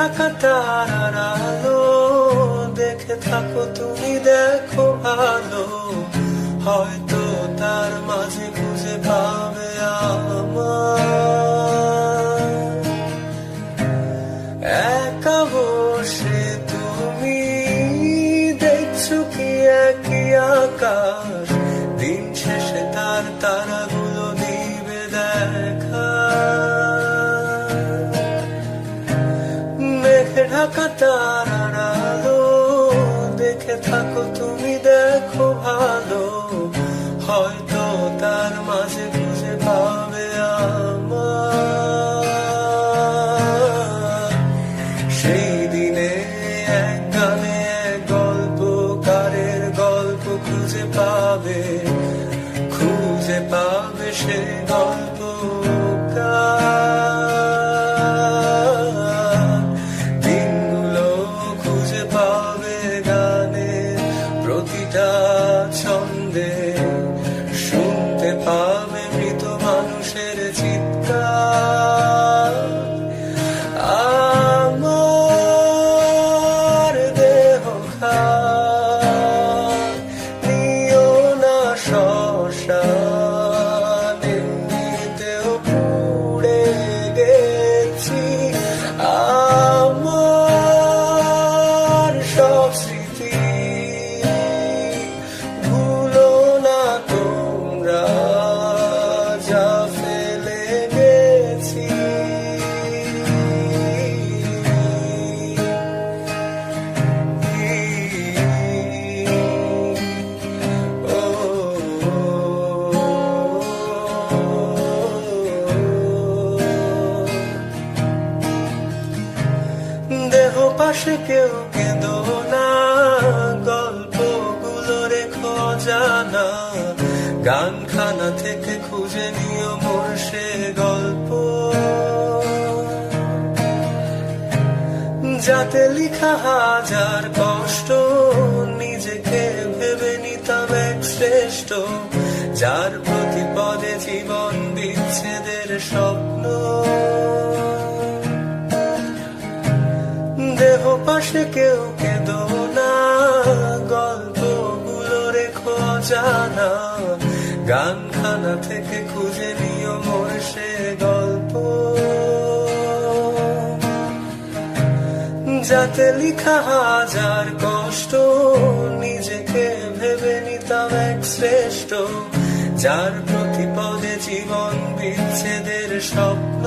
ঢাকা তারার আলো দেখে থাকো তুমি, দেখো ভালো, হয়তো তার মাঝে খুঁজে পাবে আমার। একা বসে তুমি দেখছো কি একই আকাশ, দিন শেষে তার তারাগুলো দিবে দেখা। মেঘে ঢাকা তারার আলো দেখে থাকো তুমি, দেখো ভালো, হয়তো তার মাঝে খুঁজে পাবে আমার। সেই দিনে এক গানে এক গল্পকারের গল্প খুঁজে পাবে, খুঁজে পাবে সে গল্পকার। দিনগুলো খুঁজে পাবে গানে প্রতিটা ছন্দে, শুনতে পাবে মৃত মানুষের চিৎকার। আমার দেহ খায় নিও না শ্মশান, এমনিতেও পুড়ে গেছি। আমার সব স্মৃতি ভুলো না তোমরা, যা ফেলে গেছি। দেহ পাশে কেউ কেঁদো না, গল্পগুলো রেখো জানা, গানখানা থেকে খুঁজে নিও মোর সে গল্প, যাতে লিখা হাজার কষ্ট নিজেকে ভেবে নিতাম এক শ্রেষ্ঠ, যার প্রতি পদে জীবন বিচ্ছেদের স্বপ্ন। দেহ পাশে কেউ কেঁদো না, গল্পগুলো রেখো জানা, গানখানা থেকে খুঁজে নিও মোর সে গল্প, যাতে লিখা হাজার কষ্ট নিজেকে ভেবে নিতাম এক শ্রেষ্ঠ, যার প্রতি পদে জীবন বিচ্ছেদের স্বপ্ন।